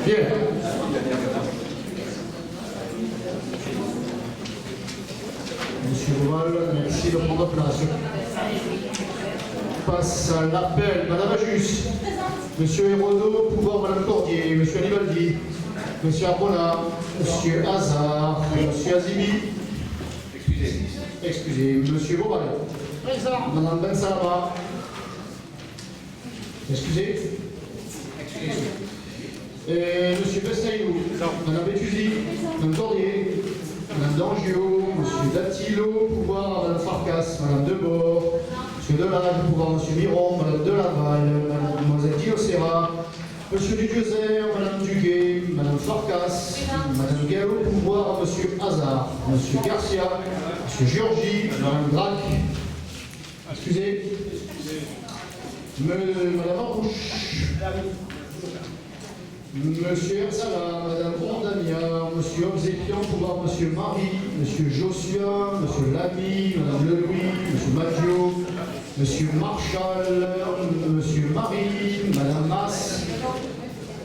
Bien. Monsieur Oval, merci de prendre place. Passe à l'appel. Madame Ajus, Monsieur Hérodo, pouvoir Madame Cordier, Monsieur Anibaldi, Monsieur Arbona, Monsieur Hazard, Monsieur Azibi. Excusez, Monsieur Boval. Présent. Madame Ben Salama. Excusez. Monsieur Bestaillou. Madame Bétusi. Madame Cordier. Madame D'Angio. Monsieur Dattilo, pouvoir Madame Farkas. Madame Debord. Monsieur Delage, pouvoir Monsieur Miron. Madame Delaval. Mademoiselle Diocera. Monsieur Dudiozer, Madame Duguay, Madame Farkas, Madame Gallo, pouvoir Monsieur Hazard, Monsieur Garcia, Monsieur Georgie, Madame Drac. Excusez. Madame Arrouche. Monsieur Ersala, Madame Rondamia, Monsieur Obsépian, pouvoir Monsieur Marie, Monsieur Joshua, Monsieur Lamy, Madame Lelouis, Monsieur Maggio, Monsieur Marchal, Monsieur Marie, Madame Masse,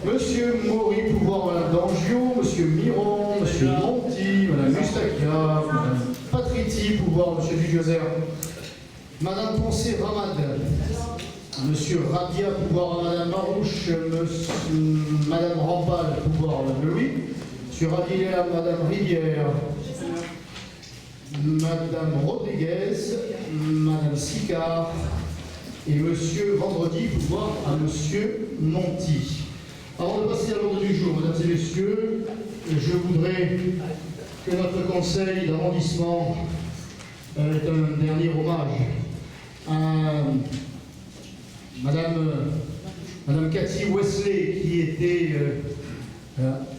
Monsieur Maury, pouvoir Madame D'Angio, Monsieur Miron, Monsieur Monti, Madame Mustakia, Madame Patriti, pouvoir Monsieur Dudiozer, Madame Poncé Ramad, Monsieur Rabia, pouvoir Madame Marouche, Madame Rampal, pouvoir Madame Louis, Monsieur Ravière, Madame Rivière, Madame Rodriguez, Madame Sicard et Monsieur Vendredi, pouvoir à Monsieur Monti. Avant de passer à l'ordre du jour, mesdames et messieurs, je voudrais que notre conseil d'arrondissement ait un dernier hommage à Madame Cathy Wesley, qui était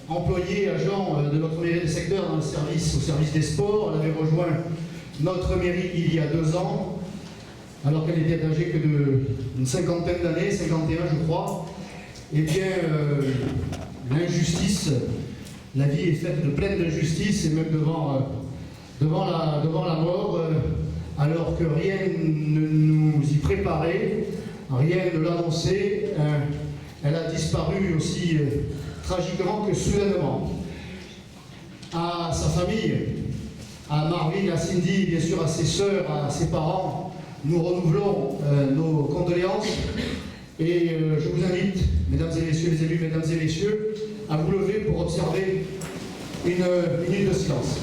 employée, agent de notre mairie de secteur dans le service, au service des sports. Elle avait rejoint notre mairie il y a 2 ans, alors qu'elle était âgée que d'une cinquantaine d'années, 51 je crois. Eh bien, l'injustice, la vie est faite de pleine d'injustice, et même devant la mort, alors que rien ne nous y préparait, rien ne l'annonçait, elle a disparu aussi tragiquement que soudainement. À sa famille, à Marvin, à Cindy, bien sûr à ses sœurs, à ses parents, nous renouvelons nos condoléances. Et je vous invite, mesdames et messieurs les élus, mesdames et messieurs, à vous lever pour observer une minute de silence.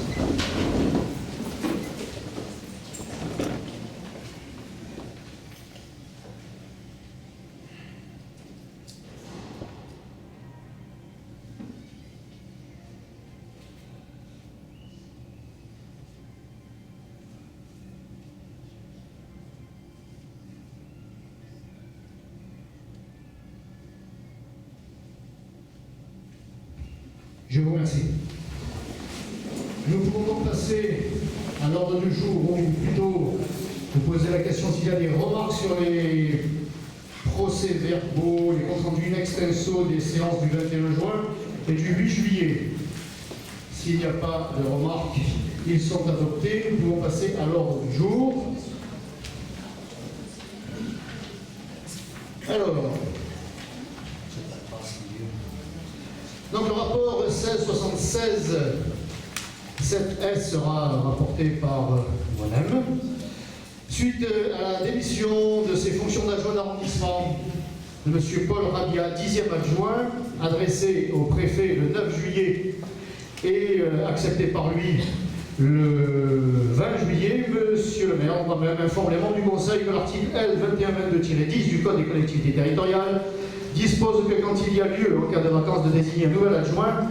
Je vous remercie. Nous pouvons donc passer à l'ordre du jour, ou plutôt vous poser la question s'il y a des remarques sur les procès-verbaux, les comptes rendus in extenso des séances du 21 juin et du 8 juillet. S'il n'y a pas de remarques, ils sont adoptés. Nous pouvons passer à l'ordre du jour. Alors, donc le rapport 1676 7S sera rapporté par moi-même. Suite à la démission de ses fonctions d'adjoint d'arrondissement de M. Paul Rabia, 10e adjoint, adressé au préfet le 9 juillet et accepté par lui le 20 juillet, M. le maire moi-même informe les membres du Conseil que l'article L 2122-10 du Code des collectivités territoriales dispose que quand il y a lieu, en cas de vacances, de désigner un nouvel adjoint,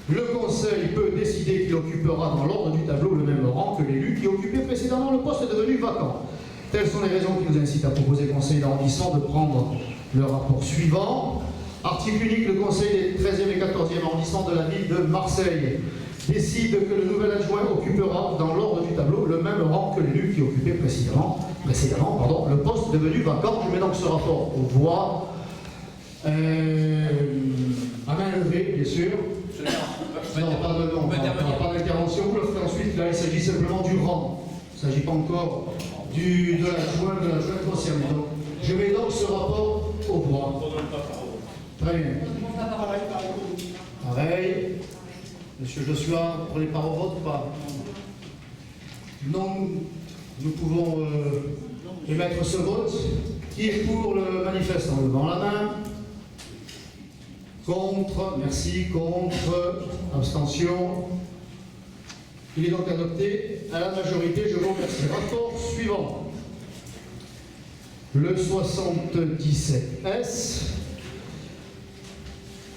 le Conseil peut décider qu'il occupera dans l'ordre du tableau le même rang que l'élu qui occupait précédemment le poste devenu vacant. Telles sont les raisons qui nous incitent à proposer au Conseil d'arrondissement de prendre le rapport suivant. Article unique, le Conseil des 13e et 14e arrondissements de la ville de Marseille décide que le nouvel adjoint occupera dans l'ordre du tableau le même rang que l'élu qui occupait précédemment le poste devenu vacant. Je mets donc ce rapport aux voix. À main levée, bien sûr. Non, pas d'intervention. Vous le ferez ensuite. Là, il s'agit simplement du rang. Il ne s'agit pas encore de l'adjoint concernée. Donc, Je mets donc ce rapport au voix. Très bien. Pareil. Monsieur Joshua, vous prenez part au vote ou pas? Non, nous pouvons émettre ce vote. Qui est pour le manifeste en levant la main? Contre, merci, contre, abstention. Il est donc adopté à la majorité, je vous remercie. Rapport suivant. Le 77S.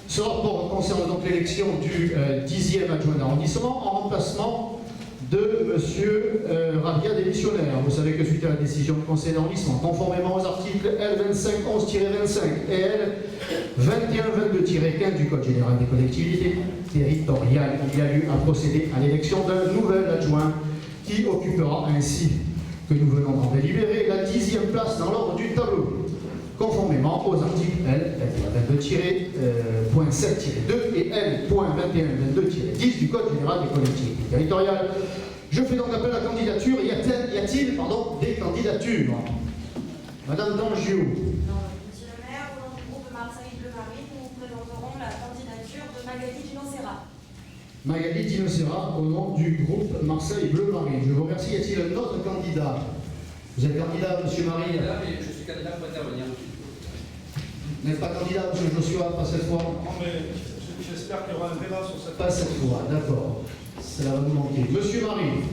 Ce rapport concerne donc l'élection du 10e adjoint d'arrondissement en remplacement de M. Rabia démissionnaire. Vous savez que suite à la décision du conseil d'arrondissement, conformément aux articles L2511-25 et L2122-15 du Code général des collectivités territoriales, il y a eu à procéder à l'élection d'un nouvel adjoint qui occupera ainsi, que nous venons d'en délibérer, la 10e place dans l'ordre du tableau, conformément aux articles L22-7-2 et L.2122-10 du Code général des collectivités territoriales. Je fais donc appel à la candidature. Y a-t-il des candidatures? Madame Dangiou. Monsieur le maire, au nom du groupe Marseille Bleu Marine, nous présenterons la candidature de Magali Dinocera. Magali Dinocera, au nom du groupe Marseille Bleu Marine. Je vous remercie. Y a-t-il un autre candidat? Vous êtes candidat, monsieur Marie? Je suis candidat pour intervenir. Vous n'êtes pas candidat, monsieur Joshua, pas cette fois? Non, mais j'espère qu'il y aura un débat sur cette... Pas cette fois, d'accord. Ça va nous manquer. Monsieur Marie.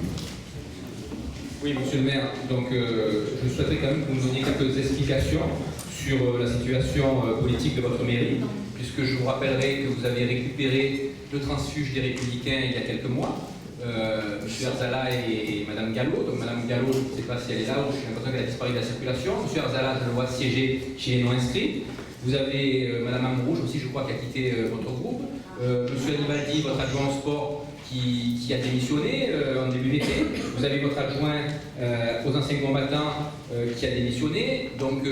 Oui, monsieur le maire, donc je souhaiterais quand même que vous nous donniez quelques explications sur la situation politique de votre mairie, puisque je vous rappellerai que vous avez récupéré le transfuge des Républicains il y a quelques mois, M. Arzala et Mme Gallo. Donc Mme Gallo, je ne sais pas si elle est là, ou je suis l'impression qu'elle a disparu de la circulation. M. Arzala, je le vois siéger chez les non-inscrits. Vous avez Mme Amrouge aussi, je crois, qui a quitté votre groupe. M. Anibaldi, votre adjoint au sport, qui a démissionné en début d'été. Vous avez votre adjoint aux anciens combattants qui a démissionné. Donc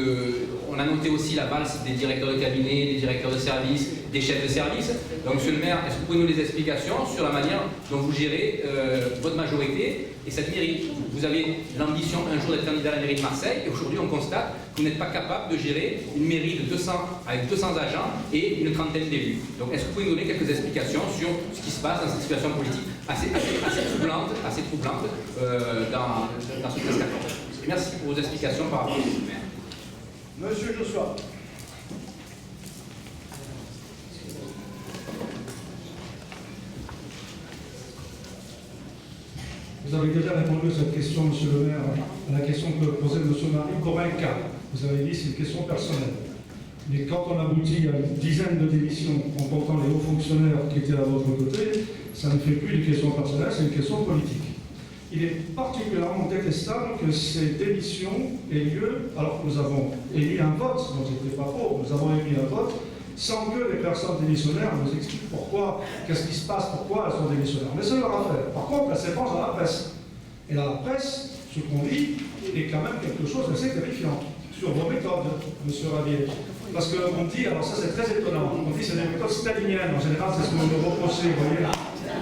on a noté aussi la valse des directeurs de cabinet, des directeurs de service, des chefs de service. Donc monsieur le maire, est-ce que vous pouvez nous des explications sur la manière dont vous gérez votre majorité et cette mairie? Vous avez l'ambition un jour d'être candidat à la mairie de Marseille et aujourd'hui on constate que vous n'êtes pas capable de gérer une mairie de 200, avec 200 agents et une trentaine d'élus. Donc est-ce que vous pouvez nous donner quelques explications sur ce qui se passe dans cette situation politique assez troublante dans ce presque accord? Merci pour vos explications par rapport au maire. Monsieur Joshua. Vous avez déjà répondu à cette question, monsieur le maire, à la question que posait monsieur Marie pour un cas. Vous avez dit que c'est une question personnelle. Mais quand on aboutit à une dizaine de démissions en comptant les hauts fonctionnaires qui étaient à votre côté, ça ne fait plus une question personnelle, c'est une question politique. Il est particulièrement détestable que ces démissions aient lieu, alors que nous avons émis un vote, donc c'était pas faux, nous avons émis un vote, sans que les personnes démissionnaires nous expliquent pourquoi, qu'est-ce qui se passe, pourquoi elles sont démissionnaires. Mais c'est leur affaire. Par contre, ça s'épanche dans la presse. Et dans la presse, ce qu'on dit est quand même quelque chose d'assez terrifiant sur vos méthodes, monsieur Ravier. Parce qu'on dit, alors ça c'est très étonnant, on dit que c'est des méthodes staliniennes, en général c'est ce que vous me reprochez, vous voyez.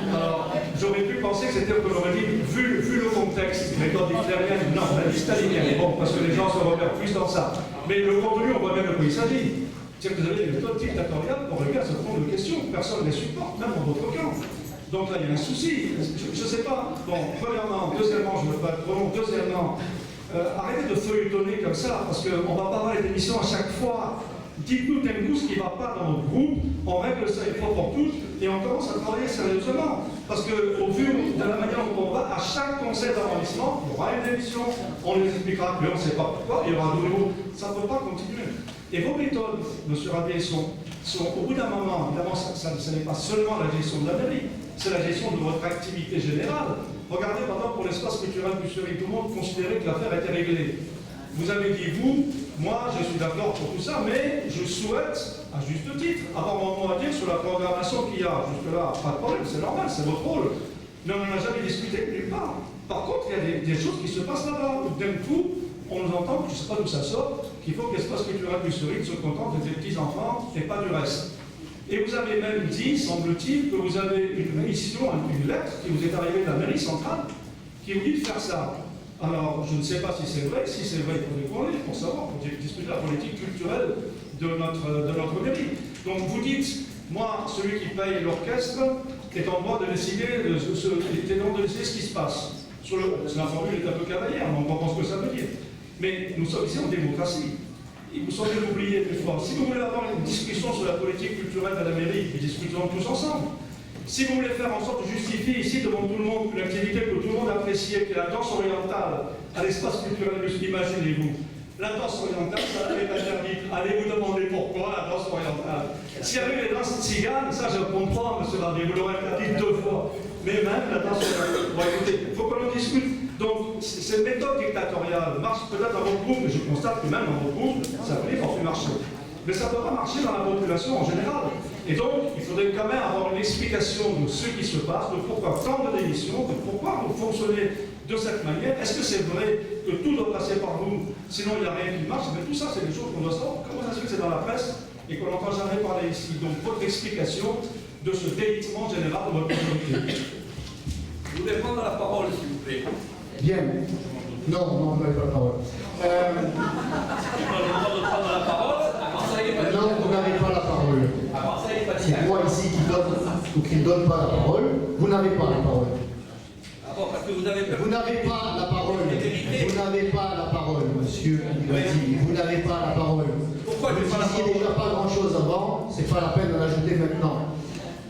Alors, j'aurais pu penser que c'était, qu'on aurait dit, vu le contexte, méthode hitlérienne, non, on a dit stalinienne, bon, parce que les gens se repèrent plus dans ça. Mais le contenu, on voit bien de quoi il s'agit. C'est que vous avez des méthodes dictatoriales pour régler un certain nombre de questions, personne ne les supporte, même dans votre camp. Donc là, il y a un souci, je ne sais pas. Bon, premièrement, deuxièmement, je ne veux pas être trop long, deuxièmement, arrêtez de feuilletonner comme ça, parce qu'on ne va pas avoir les émissions à chaque fois. Dites-nous d'un coup ce qui ne va pas dans notre groupe, on règle ça une fois pour toutes et on commence à travailler sérieusement. Parce qu'au vu de la manière dont on va, à chaque conseil d'arrondissement, il y aura une démission, on les expliquera, mais on ne sait pas pourquoi, il y aura de nouveau. Ça ne peut pas continuer. Et vos méthodes, M. Rabier, sont au bout d'un moment, évidemment, ce n'est pas seulement la gestion de la mairie, c'est la gestion de votre activité générale. Regardez, par exemple, pour l'espace culturel Busseri, tout le monde considérait que l'affaire était réglée. Vous avez dit, moi, je suis d'accord pour tout ça, mais je souhaite, à juste titre, avoir mon mot à dire sur la programmation qu'il y a. Jusque-là, pas de problème, c'est normal, c'est votre rôle. Mais on n'en a jamais discuté nulle part. Par contre, il y a des choses qui se passent là-bas. D'un coup, on nous entend, je ne sais pas d'où ça sort, qu'il faut que l'espace culturel du Busseri se contente des petits-enfants et pas du reste. Et vous avez même dit, semble-t-il, que vous avez une mission, une lettre qui vous est arrivée de la mairie centrale, qui vous dit de faire ça. Alors, je ne sais pas si c'est vrai. Si c'est vrai, il faut répondre pour savoir, pour discuter de la politique culturelle de notre mairie. Donc, vous dites, moi, celui qui paye l'orchestre est en droit de décider, ce qui se passe. La formule est un peu cavalière, mais on comprend ce que ça veut dire. Mais nous sommes ici en démocratie. Il vous semble l'oublier plus fort. Si vous voulez avoir une discussion sur la politique culturelle de la mairie, discutons tous ensemble. Si vous voulez faire en sorte de justifier ici devant tout le monde une activité que tout le monde apprécie, qui est la danse orientale à l'espace culturel, imaginez-vous. La danse orientale, ça est interdite. Allez vous demander pourquoi la danse orientale. S'il y avait les danses tziganes, ça je comprends, M. Barbier, vous l'aurez interdit 2 fois. Mais même la danse orientale. Bon, écoutez, il faut que l'on discute. Donc, cette méthode dictatoriale marche peut-être dans votre groupe, mais je constate que même dans votre groupe, ça finit par marcher. Mais ça ne peut pas marcher dans la population en général. Et donc, il faudrait quand même avoir une explication de ce qui se passe, de pourquoi tant de démissions, de pourquoi vous fonctionnez de cette manière. Est-ce que c'est vrai que tout doit passer par vous, sinon il n'y a rien qui marche? Mais tout ça, c'est des choses qu'on doit savoir. Comment ça se fait que c'est dans la presse et qu'on n'entend jamais parler ici? Donc, votre explication de ce délitement général de votre communauté. Je voudrais prendre la parole, s'il vous plaît. Bien. Non, vous n'avez pas la parole. On a le droit de prendre la parole. Non, vous n'avez pas la parole. C'est moi ici qui donne ou qui ne donne pas la parole. Vous n'avez pas la parole. Ah bon, parce que vous avez Vous n'avez pas la parole. Vous n'avez pas la parole, monsieur Anibadi. Vous n'avez pas la parole. Pourquoi vous je n'ai pas la disiez parole? déjà pas grand-chose avant, c'est pas la peine d'en ajouter maintenant.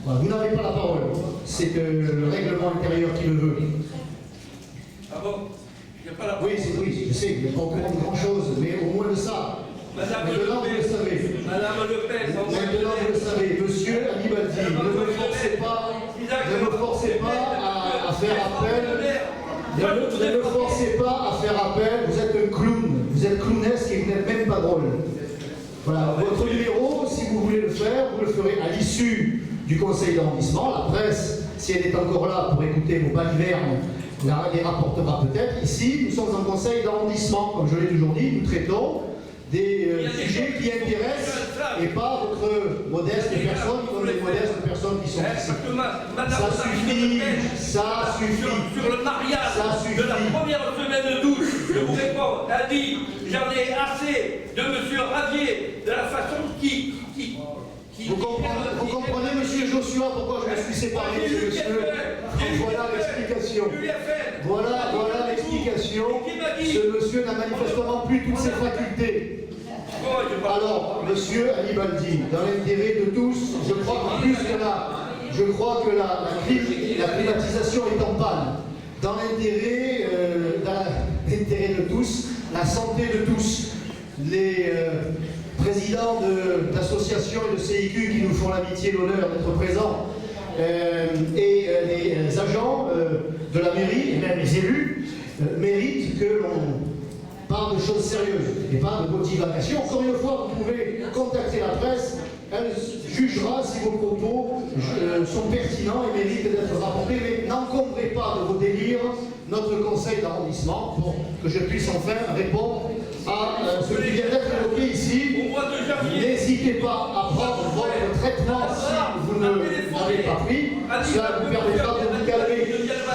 Voilà, vous n'avez pas la parole. C'est le règlement intérieur qui le veut. Ah bon? Il n'y a pas la parole. Oui, je sais, vous n'êtes pas au courant de grand-chose, mais au moins de ça. Maintenant, vous le savez. Madame Le Pen, Maintenant, vous le savez. Monsieur Anibadi, ne me forcez pas à faire appel. Ne me forcez pas à faire appel. Vous êtes un clown. Vous êtes clownesque et vous n'êtes même pas drôle. Voilà, votre numéro, si vous voulez le faire, vous le ferez à l'issue du conseil d'arrondissement. La presse, si elle est encore là pour écouter vos balivernes, les rapportera peut-être. Ici, nous sommes en conseil d'arrondissement. Comme je l'ai toujours dit, nous traitons des sujets qui intéressent et pas votre modeste personne comme les modestes personnes qui sont ici. Ça suffit, ça suffit. Sur le mariage Ça suffit. de la première semaine d'août, je vous réponds, a dit, j'en ai assez de M. Ravier, de la façon qui Vous comprenez, monsieur Joshua, pourquoi je me suis séparé de ce monsieur? Voilà l'explication. Voilà l'explication. Ce monsieur n'a manifestement plus toutes ses facultés. Alors, monsieur Anibadi, dans l'intérêt de tous, je crois que la privatisation est en panne. Dans l'intérêt de tous, la santé de tous, les présidents d'associations et de CIQ qui nous font l'amitié et l'honneur d'être présents, et les agents de la mairie, et même les élus, méritent que l'on parle de choses sérieuses et pas de motivation. Encore une fois, vous pouvez contacter la presse, elle jugera si vos propos sont pertinents et méritent d'être rapportés, mais n'encombrez pas de vos délires notre conseil d'arrondissement pour que je puisse enfin répondre à ce qui vient d'être évoqué ici. N'hésitez pas à prendre votre traitement si vous ne l'avez pas pris. Cela vous permettra de vous calmer.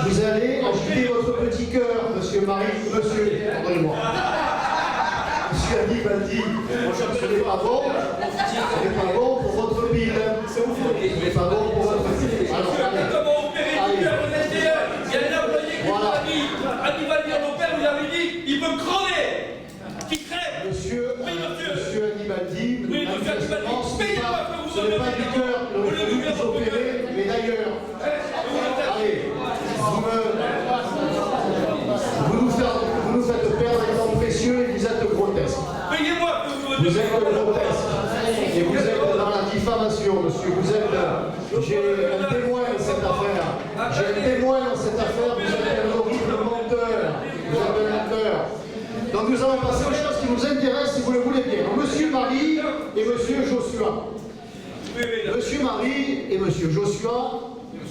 Vous allez agiter votre petit cœur, monsieur pardonnez-moi. Monsieur Anibadi, ce n'est pas bon. Ce n'est pas bon pour votre pile. Ce n'est pas bon pour votre pile. Alors, allez. Il y a un employé qui vous a dit, Anibadi à mon père, vous avez dit, il peut crever. Qui crève. Monsieur Anibadi, oui, monsieur Anibadi, ce n'est pas du cœur que vous opérez, mais d'ailleurs. Allez, vous nous faites perdre un temps précieux et vous êtes grotesque. Payez-moi. Vous êtes grotesque. Et vous êtes dans la diffamation, monsieur. J'ai un témoin dans cette affaire. Vous êtes un horrible menteur. Vous êtes un menteur. Donc nous allons passer aux choses qui nous intéressent si vous le voulez bien. Donc, monsieur Marie et monsieur Joshua. Monsieur Marie et monsieur Joshua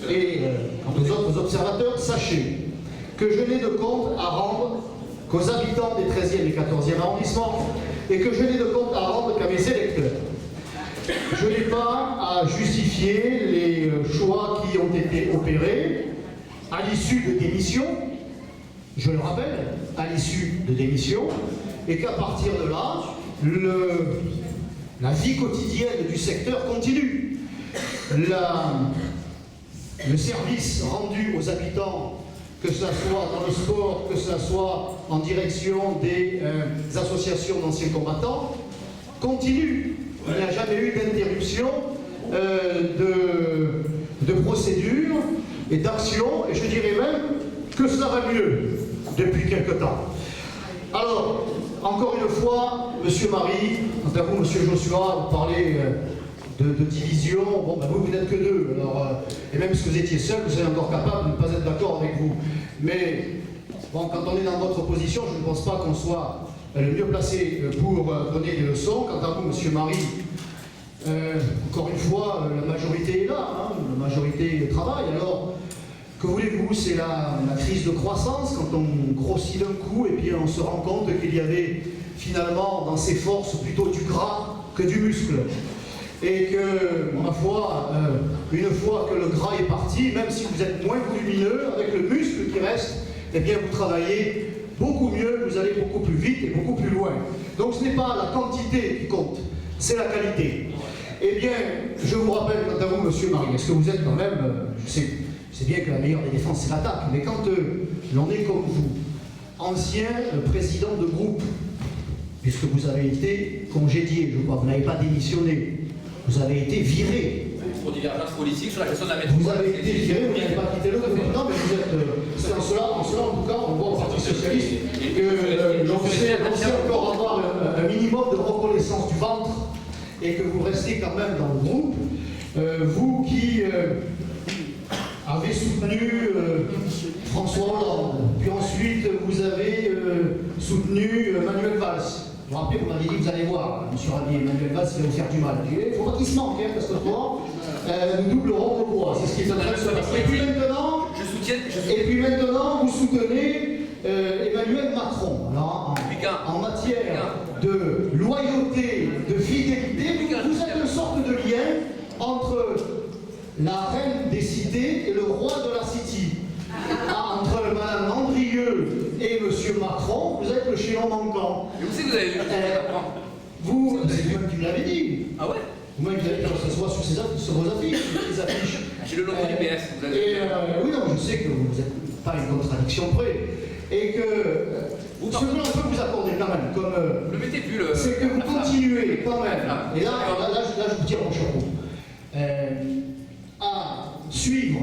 et aux autres observateurs, sachez que je n'ai de compte à rendre qu'aux habitants des 13e et 14e arrondissements et que je n'ai de compte à rendre qu'à mes électeurs. Je n'ai pas à justifier les choix qui ont été opérés à l'issue de démissions je le rappelle, à l'issue de démission, et qu'à partir de là, la vie quotidienne du secteur continue. Le service rendu aux habitants, que ce soit dans le sport, que ce soit en direction des associations d'anciens combattants, continue. Il n'y a jamais eu d'interruption de procédure et d'action, et je dirais même que ça va mieux depuis quelque temps. Alors, encore une fois, Monsieur Marie, quant à vous, Monsieur Joshua, vous parlez de division. Bon, ben vous n'êtes que deux, alors, et même si vous étiez seul, vous serez encore capable de ne pas être d'accord avec vous. Mais bon, quand on est dans votre position, je ne pense pas qu'on soit le mieux placé pour donner des leçons. Quant à vous, Monsieur Marie, encore une fois, la majorité est là, hein, la majorité travaille. Alors, que voulez-vous, c'est la crise de croissance, quand on grossit d'un coup et puis on se rend compte qu'il y avait finalement dans ses forces plutôt du gras que du muscle. Et que, ma foi, une fois que le gras est parti, même si vous êtes moins volumineux, avec le muscle qui reste, eh bien vous travaillez beaucoup mieux, vous allez beaucoup plus vite et beaucoup plus loin. Donc ce n'est pas la quantité qui compte, c'est la qualité. Eh bien, je vous rappelle, quant à vous, Monsieur Marie, est-ce que vous êtes quand même, je sais bien que la meilleure des défenses c'est l'attaque, mais quand l'on est comme vous, ancien président de groupe, puisque vous avez été congédié, je crois, vous n'avez pas démissionné, vous avez été viré. Pour divergence politique sur la question de la métropole. Vous avez été viré, vous n'avez pas quitté le groupe. Non, mais vous êtes. C'est en cela, en tout cas, on voit au Parti Socialiste que l'on sait encore avoir un minimum de reconnaissance du ventre et que vous restez quand même dans le groupe. Vous qui avez soutenu François Hollande, puis ensuite vous avez soutenu Manuel Valls. Vous vous rappelez, vous m'avez dit, vous allez voir, M. Rabier, Manuel Valls, il va vous faire du mal. Il ne faut pas qu'il se manque, hein, parce que toi, nous doublerons vos poids. C'est ce qui est en train de se passer. Et puis maintenant, vous soutenez Emmanuel Macron. Alors, en matière de loyauté, de fidélité, vous êtes une sorte de lien entre la reine des cités et le roi de la city. Entre Mme Andrieux et M. Macron, vous êtes le chaînon manquant. Et vous savez que vous avez vu c'est vous-même qui me l'avez dit. Ah ouais? Vous-même qui l'avez dit, que ce soit sur vos affiches, les affiches. J'ai le logo du PS, vous avez vu. Oui, non, je sais que vous n'êtes pas une contradiction près. Et que ce que l'on peut vous accorder quand même, comme. Ne mettez plus le. C'est que vous continuez quand même. Et là, je vous tire mon chapeau. À suivre.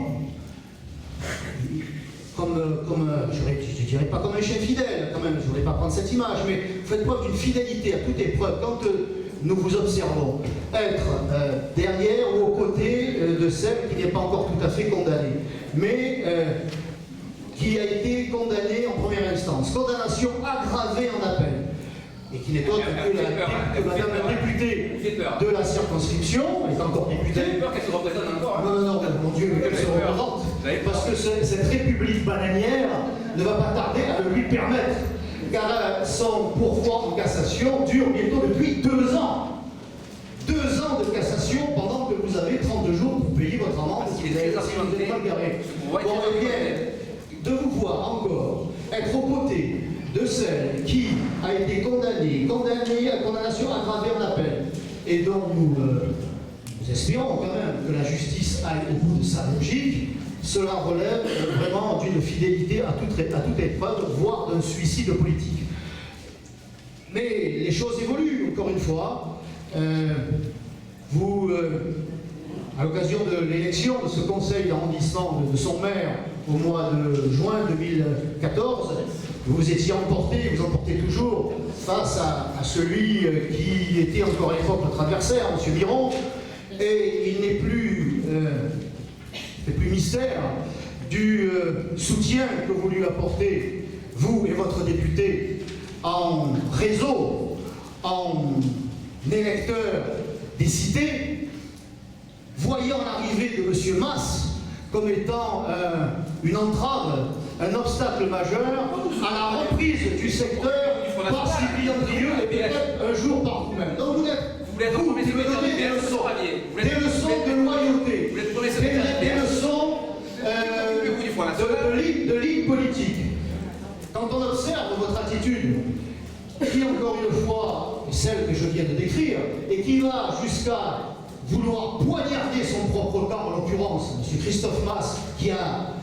Je ne dirais pas comme un chien fidèle, quand même, je ne voudrais pas prendre cette image, mais vous faites preuve d'une fidélité à toute épreuve. Quand nous vous observons, être derrière ou aux côtés de celle qui n'est pas encore tout à fait condamnée, mais qui a été condamnée en première instance, condamnation aggravée en appel, et qui n'est autre que Madame la députée de la circonscription, elle est encore députée. Vous avez peur qu'elle se représente encore, hein? Non, mon Dieu, mais qu'elle se représente. Parce que cette république bananière ne va pas tarder à le lui permettre. Car son pourvoi en cassation dure bientôt depuis 2 ans. 2 ans de cassation pendant que vous avez 32 jours pour payer votre amende. Parce qu'il est très argumenté. Bon, eh bien, de vous voir encore être aux côtés de celle qui a été condamnée à condamnation aggravée en appel, et dont nous espérons quand même que la justice aille au bout de sa logique, cela relève vraiment d'une fidélité à toute épreuve, voire d'un suicide politique. Mais les choses évoluent, encore une fois. À l'occasion de l'élection de ce conseil d'arrondissement de son maire au mois de juin 2014, vous étiez emporté, vous emportez toujours, face à celui qui était encore à l'époque notre adversaire, M. Miron, et il n'est plus mystère du soutien que vous lui apportez, vous et votre député, en réseau, en électeur des cités, voyant l'arrivée de M. Mas comme étant une entrave, un obstacle majeur à la reprise du secteur par Sylvie Andrieux et peut-être un jour par vous-même. Donc vous me donnez des leçons de loyauté, des leçons de ligne politique. attitude qui, encore une fois, est celle que je viens de décrire, et qui va jusqu'à vouloir poignarder son propre camp, en l'occurrence M. Christophe Masse, qui a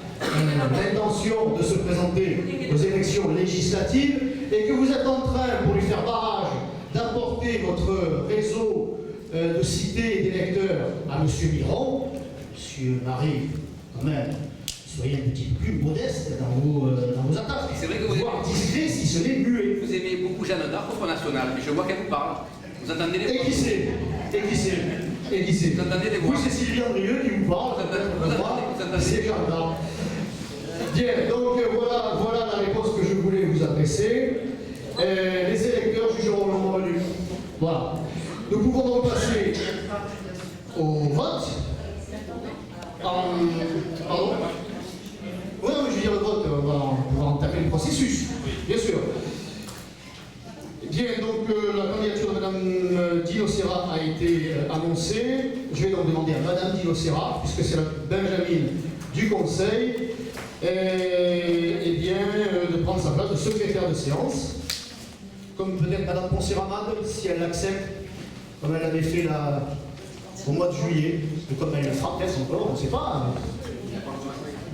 l'intention de se présenter aux élections législatives, et que vous êtes en train, pour lui faire barrage, d'apporter votre réseau de cités et d'électeurs à M. Miron. M. Marie, quand même, soyez un petit peu plus modeste dans vos attaques. C'est vrai que vous voire discret, si ce n'est muet. Vous aimez beaucoup Jeanne d'Arc au Front National, mais je vois qu'elle vous parle. Vous entendez les Et qui c'est? Et qui c'est? Et qui c'est? Vous entendez les voix? Oui, c'est Sylvie Andrieux qui vous parle. Vous entendez. C'est Jeanne d'Arc. Bien, donc voilà la réponse que je voulais vous adresser. Les électeurs jugeront le moment venu. Voilà. Nous pouvons donc passer au vote. Pardon? Oui, je veux dire le vote, on va entamer le processus, bien sûr. Bien, donc la candidature de Mme Dino Serra a été annoncée. Je vais donc demander à Mme Dino Serra, puisque c'est la Benjamin du Conseil, et bien, de prendre sa place de secrétaire de séance. Comme peut-être Mme Ponceramade, si elle l'accepte, comme elle l'avait fait au mois de juillet, et comme elle le fera peut-être encore, on ne sait pas.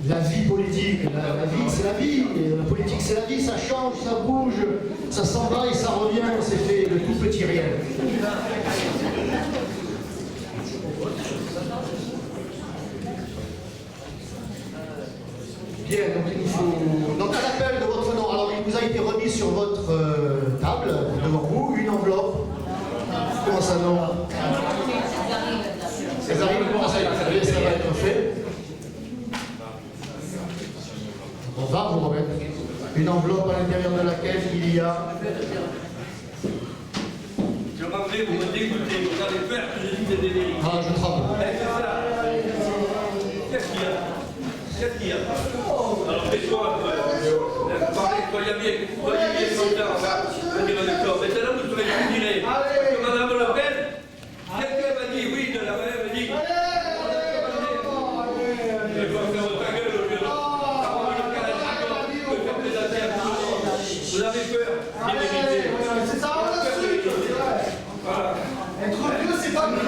La vie politique, la vie c'est la vie, et la politique c'est la vie, ça change, ça bouge, ça s'en va et ça revient, c'est fait de tout petit rien. Bien, donc il nous faut... Donc à l'appel de votre nom, alors il vous a été remis sur votre table, devant vous, une enveloppe. Comment ça non? Césarine, comment ça va être fait? On va vous remettre une enveloppe à l'intérieur de laquelle il y a... Je m'en vais, vous me dégoûtez, vous allez faire que je dise des vérités. Ah, je tremble. Qu'est-ce qu'il y a? Qu'est-ce qu'il y a? Alors, fais-toi, soyez bien content, on dira d'accord. Mais c'est là où vous serez plus diré. Parce que Mme Le Pen, quelqu'un m'a dit, oui, de la même, m'a dit. Je dois faire ta gueule, au lieu de. Vous avez peur des vérités. C'est ça, on l'a su. Voilà. Être vieux, c'est pas une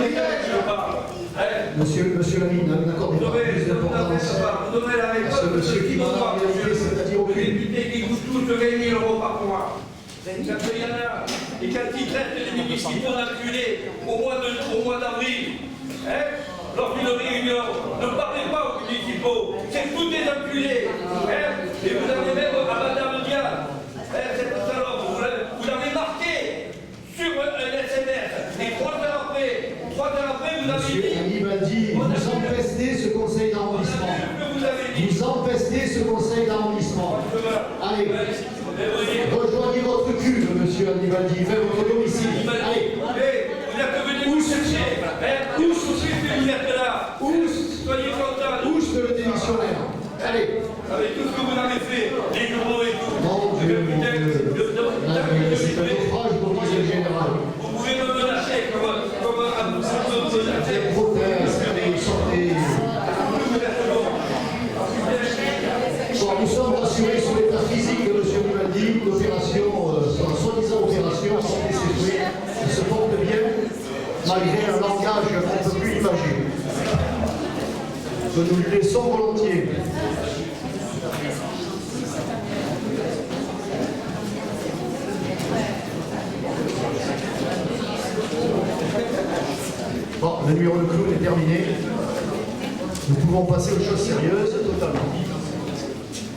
Eh, Monsieur Lamy, n'accordez vous pas aurez plus d'importance vous aurez la à réponse ce de monsieur ceux qui qui m'a vont voir, réalité, c'est-à-dire les aucune. députés qui coûtent tous 20 000 € par mois. Quand il y en a, et quand ils traitent les municipaux d'enculés au mois d'avril, hein, lors d'une réunion, ne parlez pas aux municipaux, c'est tous des enculés. Hein, et vous avez même à Madame Diane, cette salope, vous l'avez marqué sur un SMS. Et 3 heures après, vous avez Monsieur dit. Anibaldi, vous empestez ce conseil d'arrondissement. Vous empestez ce conseil d'arrondissement. Allez, rejoignez votre cul, monsieur Anibaldi, faites votre domicile. Allez, Vous êtes venu nous chercher. Où vous êtes là? Soyez contents. ouche le démissionnaire. Allez. Avec tout ce que vous avez fait, les journaux et tout. Mon Dieu, mon Dieu. C'est un naufrage pour le général. Vous pouvez me menacer comme un Des protestes, allez, sortez. Bon, nous sommes rassurés sur l'état physique de M. Anibaldi. L'opération, la soi-disant opération, santé ses fruits, il se porte bien, malgré un langage un peu plus imagé. Que nous lui laissons volontiers. Bon, le numéro de clown est terminé. Nous pouvons passer aux choses sérieuses totalement.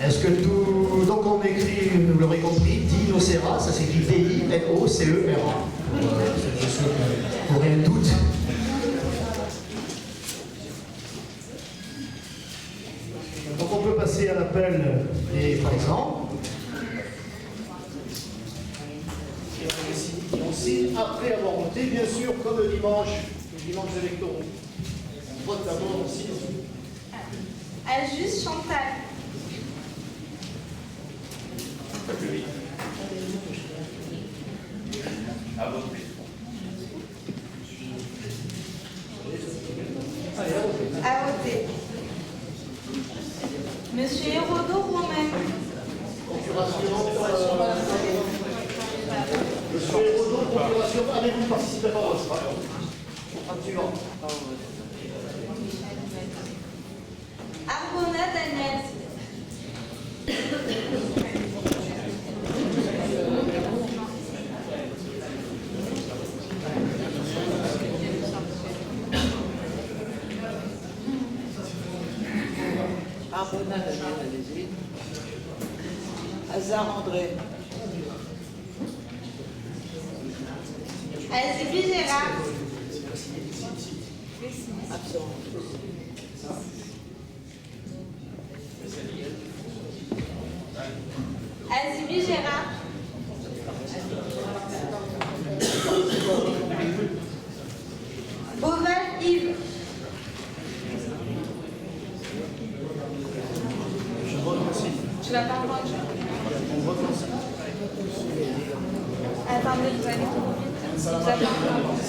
Est-ce que tout... Donc on écrit, vous l'aurez compris, Dino Serra, ça s'écrit D-I-N-O-C-E-R-A. Pour rien de doute. Donc on peut passer à l'appel des présents. Et on signe après avoir voté, bien sûr, comme le dimanche, les dimanches électoraux. On vote d'abord aussi. Ajuste Chantal. À voter. Monsieur Hérodo Romain. Procuration. allez-vous participer par votre suivant. Arbona Daniel. Arbona Daniel, allez-y. Hazard André. Azibi Gérard. Absent. Azibi Gérard. Beauval Yves. Tu vas pas entendre. Attendez, vous allez trop vite. Vous avez pas entendu.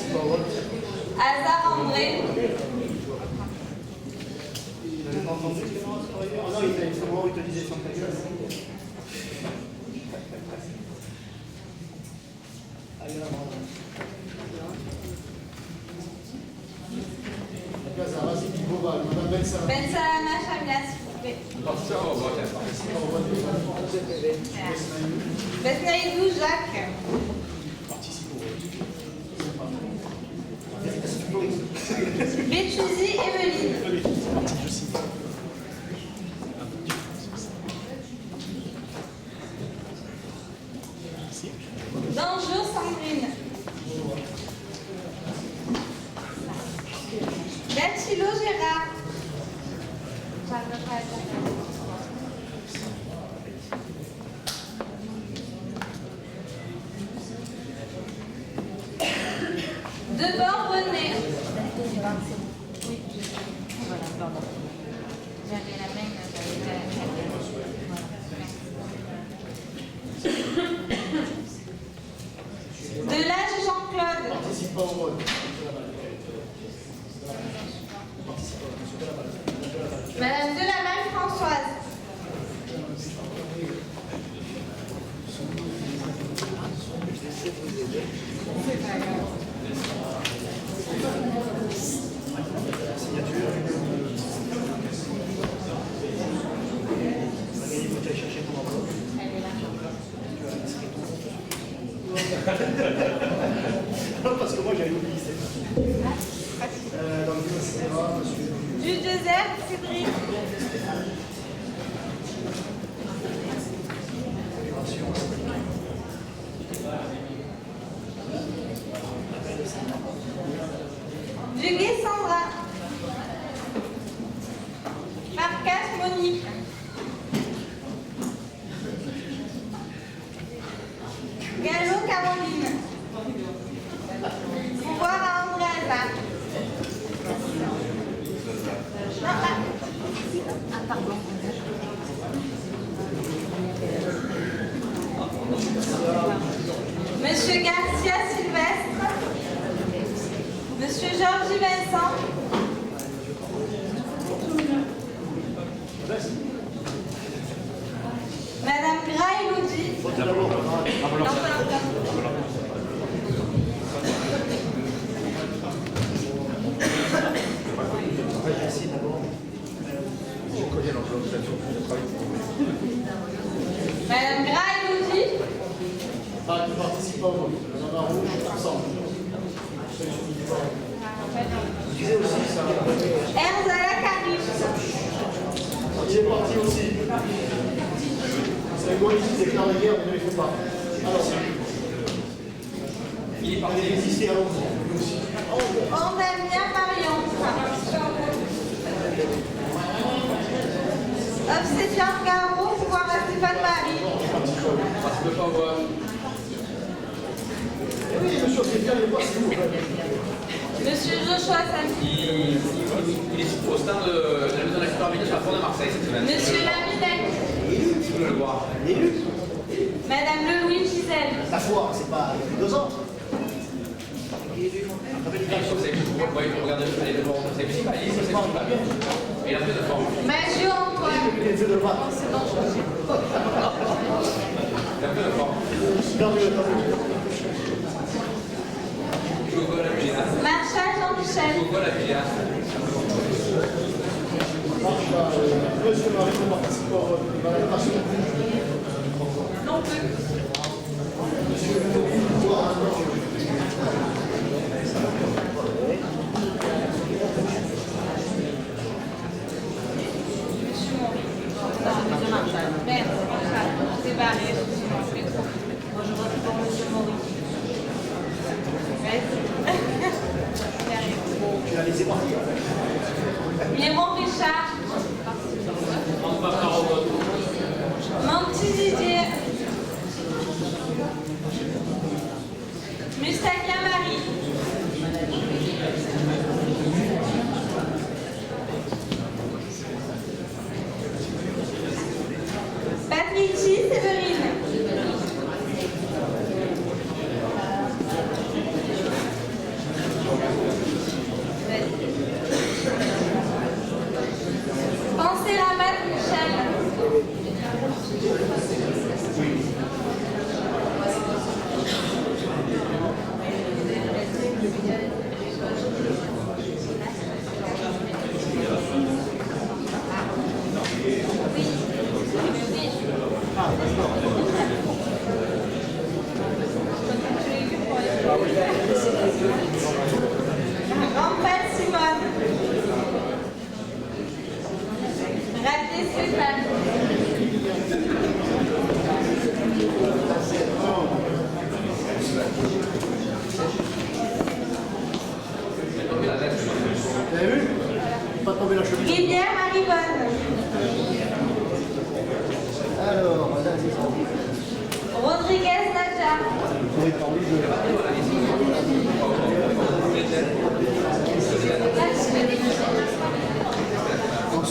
Hazard André. Vous n'avez pas entendu? Ah non, il te disait son texte. Madame Ben Salama Chamia, s'il vous plaît. Besnaïdou Jacques. Béchouzi Evelyne. Danjour Sandrine. Gatchilo Gérard. Debord René. Oui, voilà, pardon. J'avais la même, Delage Jean-Claude. participe pas au vote. Madame Delaval Françoise. Non, parce que moi j'avais oublié. Donc, c'est monsieur. Du désert Cédric. Duguay Sandra. Marcas Monique. Gallo Caroline. Pouvoir à André Hazard. Non, là. Ah, pardon. Monsieur Garcia Sylvestre. Monsieur Georges Vincent. Madame Gras Elodie. Votez d'abord. Non, pas Madame Gras Elodie. Ah, tu participes pas au vote. Le mandat rouge, ensemble. Je disais aussi ça. Erzala Karim. Il est parti aussi. C'est égoïste, il déclare la guerre, mais ne le fait pas. Alors, il est parti d'exister à l'autre. Andamia Marion. Obsédian Garo, pouvoir à Stéphane Marie. Participe pas au vote. Oui, monsieur, c'est bien les voix, c'est vous. Monsieur Joshua Samy. Il est au stand de la maison d'expert à la Fond de Marseille cette semaine. Monsieur Lamidec. Si vous voulez le voir. Élu. Madame Lelouis Gisèle. La foi, c'est pas depuis 2 ans. Il faut regarder le conseil municipal. Il est conseil municipal. Il a fait de forme. Maggio Antoine. Il est fait de vote. Il a fait de forme. Perdu le temps. Michel. Pourquoi la filière? Monsieur Marie ne participe pas à la déclaration. Non plus. Monsieur Maury. Merde, c'est barré, excusez-moi, je vais trop. Moi, je vote pour Monsieur Maury. Tu l'as laissé partir. Miron Richard. Mon petit Didier. Mustaka Marie. Patrici Séverine. Pensez la maître Michel. Rampal Simone. Raté Stéphane. Vous avez vu? Pas tomber la chemise. Rivière Marivonne. Alors, madame, Rodriguez Nadja. vous pouvez parler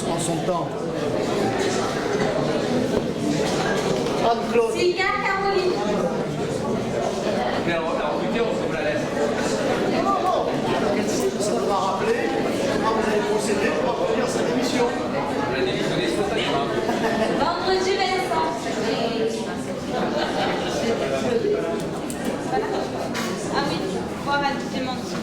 en son temps. Anne-Claude. Sylvia Caroline. Mais alors, écoutez, on se la laisse. Non. Ça va rappeler comment vous allez procéder pour obtenir sa démission. La démissionner spontanément. Vendredi Vincent. Ah oui, voir à Clémentine.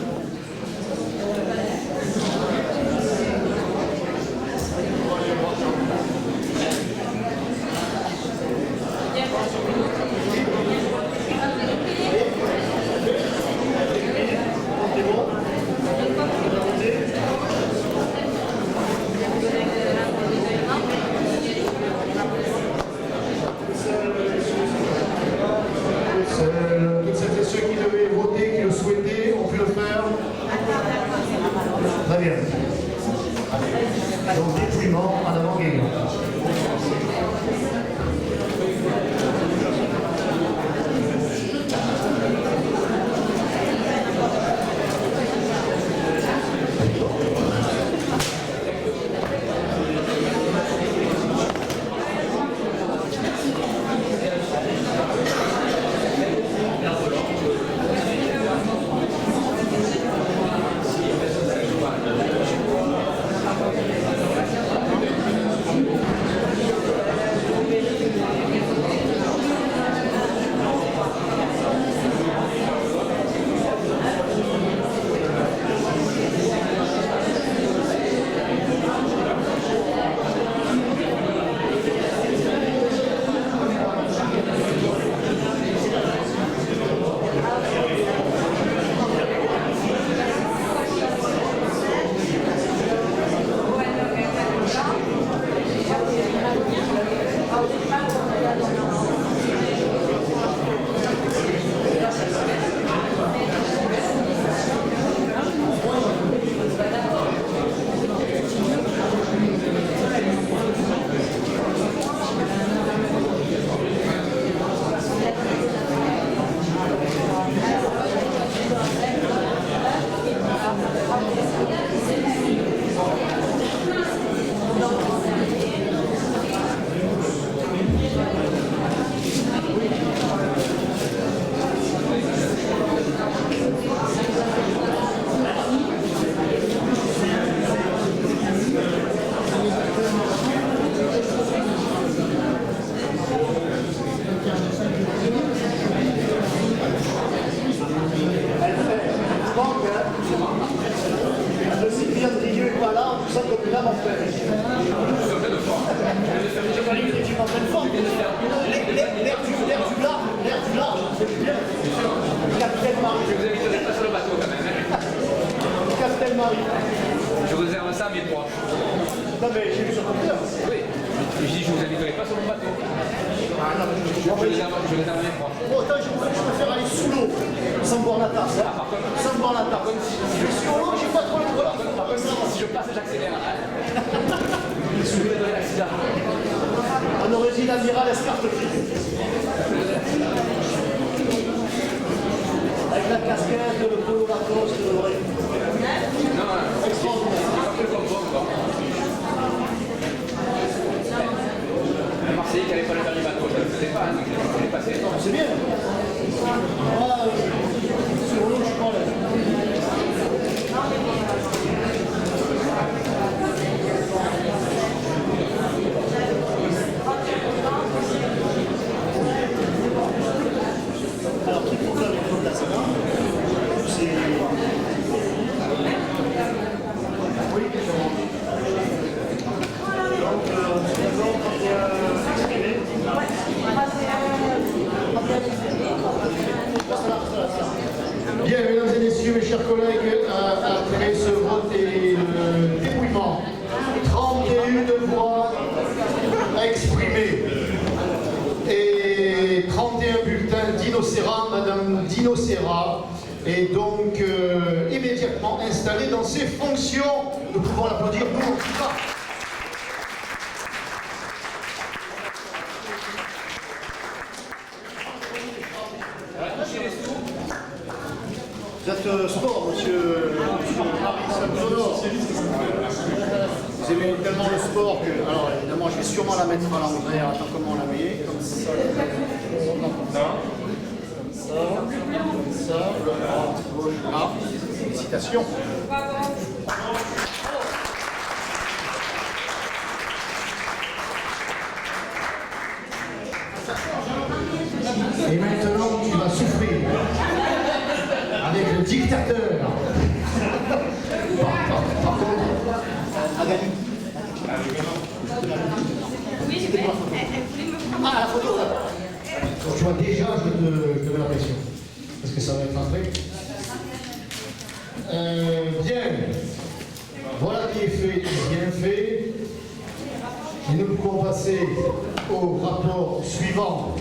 Toutes celles et ceux qui devaient voter, qui le souhaitaient, ont pu le faire. Marie. Je réserve ça à mes proches. Non, mais j'ai vu sur Twitter. Oui. Je dis, je vous inviterai pas sur mon bateau. Ah, non, mais Je réserve à mes proches. Bon, attends, je préfère aller sous l'eau, sans boire la tasse. Hein. Sans boire la tasse. Si je suis en l'eau, j'ai pas trop le droit. Par contre, si je passe, j'accélère. Souvenez de l'accident. On aurait dit l'amiral Escartefield. Avec la casquette, le polo Lacoste, le vrai. Non, Extraordinaire. c'est pas comme bon. Le Marseillais qui n'avait pas le dernier bateau, je ne le faisais pas, donc je l'ai passé. C'est bien. Moi, sur l'eau, je prends la... Alors, qui proclame le club de la Sana, c'est... Oui, donc, d'abord, quand il y a exprimé. Bien, mesdames et messieurs, mes chers collègues, après ce vote et le dépouillement, 31 voix exprimées et 31 bulletins d'innocérants. Madame Dino Serra est donc immédiatement installée dans ses fonctions. Nous pouvons l'applaudir, nous, en tout cas. Vous êtes sport, monsieur Marie Saint-Honor. Vous aimez tellement le sport que, alors évidemment, je vais sûrement la mettre à l'envers. Attends, comment on la met? Comme ça, comme ça, droite, gauche, là. Félicitations. Et maintenant, tu vas souffrir. Avec le dictateur. Par contre, Agali. Oui, mais elle voulait me prendre. Ah, la photo là. Tu vois, déjà, je te mets la pression. Parce que ça va être après. Bien. Voilà qui est fait, bien fait. Et nous pouvons passer au rapport suivant.